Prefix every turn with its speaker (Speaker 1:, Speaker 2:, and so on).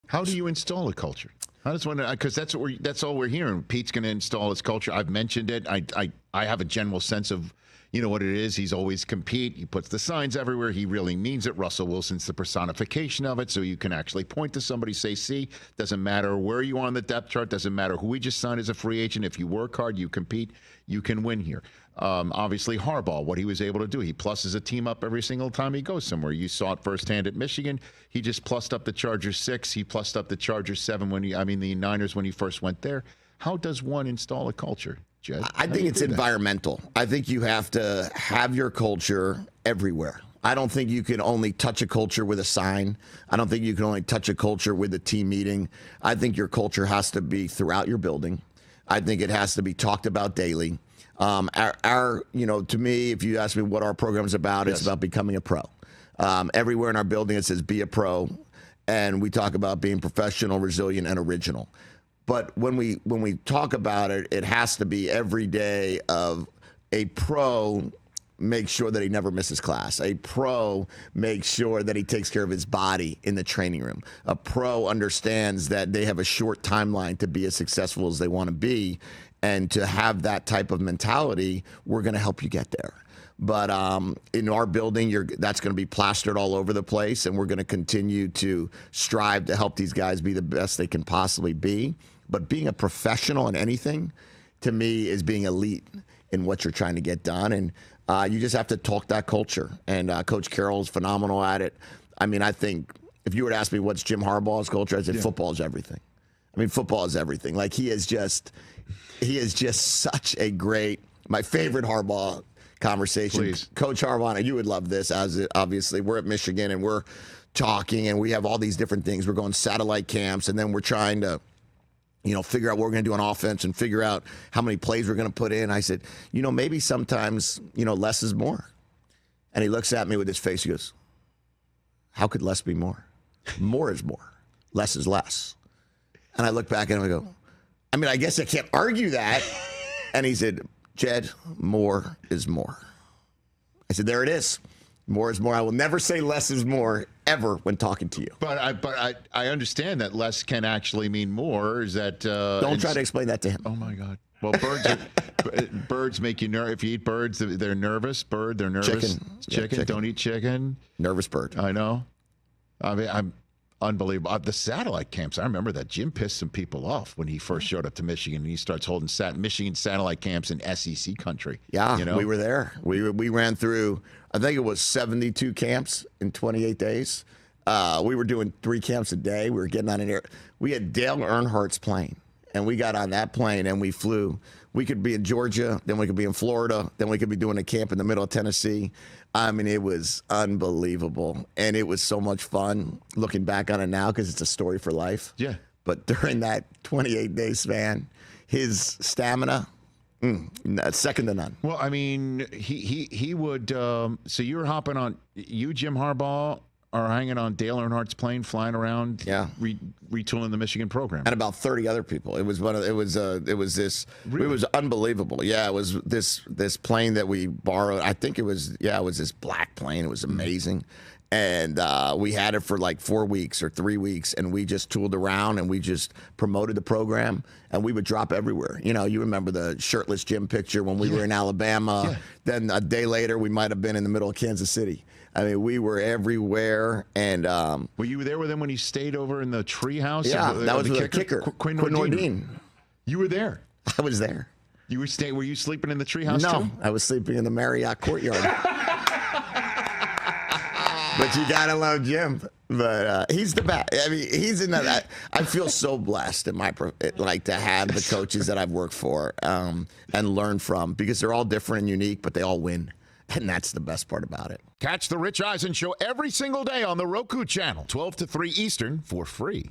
Speaker 1: How do you install a culture? How does one? Because that's all we're hearing. Pete's going to install his culture. I've mentioned it. I have a general sense of what it is. He's always compete. He puts the signs everywhere. He really means it. Russell Wilson's the personification of it. So you can actually point to somebody, say, see, doesn't matter where you are on the depth chart, doesn't matter who we just signed as a free agent. If you work hard, you compete, you can win here. Obviously, Harbaugh, what he was able to do. He pluses a team up every single time he goes somewhere. You saw it firsthand at Michigan. He just plussed up the Chargers 6. He plussed up the Chargers 7 the Niners when he first went there. How does one install a culture, Jedd?
Speaker 2: I think it's environmental. I think you have to have your culture everywhere. I don't think you can only touch a culture with a sign. I don't think you can only touch a culture with a team meeting. I think your culture has to be throughout your building. I think it has to be talked about daily. To me, if you ask me what our program is about, It's about becoming a pro. Everywhere in our building, it says be a pro. And we talk about being professional, resilient, and original. But when we talk about it, it has to be every day of a pro makes sure that he never misses class. A pro makes sure that he takes care of his body in the training room. A pro understands that they have a short timeline to be as successful as they want to be. And to have that type of mentality, we're going to help you get there. But in our building, that's going to be plastered all over the place, and we're going to continue to strive to help these guys be the best they can possibly be. But being a professional in anything, to me, is being elite in what you're trying to get done. And you just have to talk that culture. And Coach Carroll is phenomenal at it. I mean, I think if you were to ask me what's Jim Harbaugh's culture, I'd say football is everything. I mean, football is everything. Like, he is just such a great, my favorite Harbaugh conversation.
Speaker 1: Please.
Speaker 2: Coach Harbaugh, you would love this, obviously. We're at Michigan, and we're talking, and we have all these different things. We're going satellite camps, and then we're trying to, figure out what we're going to do on offense and figure out how many plays we're going to put in. I said, maybe sometimes, less is more. And he looks at me with his face. He goes, how could less be more? More is more. Less is less. And I look back at him and I go, I mean, I guess I can't argue that. And he said, Jedd, more is more. I said, there it is. More is more. I will never say less is more ever when talking to you.
Speaker 1: But I understand that less can actually mean more. Is that
Speaker 2: don't try to explain that to him.
Speaker 1: Oh my God. Well, birds make you nervous. If you eat birds, they're nervous. They're nervous.
Speaker 2: Chicken.
Speaker 1: Chicken. Don't eat chicken.
Speaker 2: Nervous bird.
Speaker 1: I know. I mean, I'm unbelievable. The satellite camps, I remember that. Jim pissed some people off when he first showed up to Michigan, and he starts holding Michigan satellite camps in SEC country.
Speaker 2: Yeah, we were there. We ran through, I think it was 72 camps in 28 days. We were doing 3 camps a day. We were getting on an air. We had Dale Earnhardt's plane, and we got on that plane, and we flew. We could be in Georgia, then we could be in Florida, then we could be doing a camp in the middle of Tennessee. I mean, it was unbelievable, and it was so much fun looking back on it now because it's a story for life.
Speaker 1: Yeah.
Speaker 2: But during that 28-day span, his stamina, second to none.
Speaker 1: Well, I mean, he would. So you were hopping on. You, Jim Harbaugh, are hanging on Dale Earnhardt's plane, flying around, retooling the Michigan program,
Speaker 2: and about 30 other people. It was It was unbelievable. Yeah, it was this plane that we borrowed. I think it was this black plane. It was amazing, and we had it for like 4 weeks or 3 weeks, and we just tooled around and we just promoted the program, and we would drop everywhere. You remember the shirtless Jim picture when we were in Alabama. Yeah. Then a day later, we might have been in the middle of Kansas City. I mean, we were everywhere, and
Speaker 1: were you there with him when he stayed over in the treehouse?
Speaker 2: Yeah, that was the kicker, Quinn Nordine.
Speaker 1: You were there.
Speaker 2: I was there.
Speaker 1: You were staying. Were you sleeping in the treehouse?
Speaker 2: No,
Speaker 1: too?
Speaker 2: I was sleeping in the Marriott courtyard. But you gotta love Jim. But he's the best. I mean, he's in that. I feel so blessed to have the coaches that I've worked for and learn from, because they're all different and unique, but they all win. And that's the best part about it.
Speaker 1: Catch the Rich Eisen Show every single day on the Roku Channel, 12 to 3 Eastern, for free.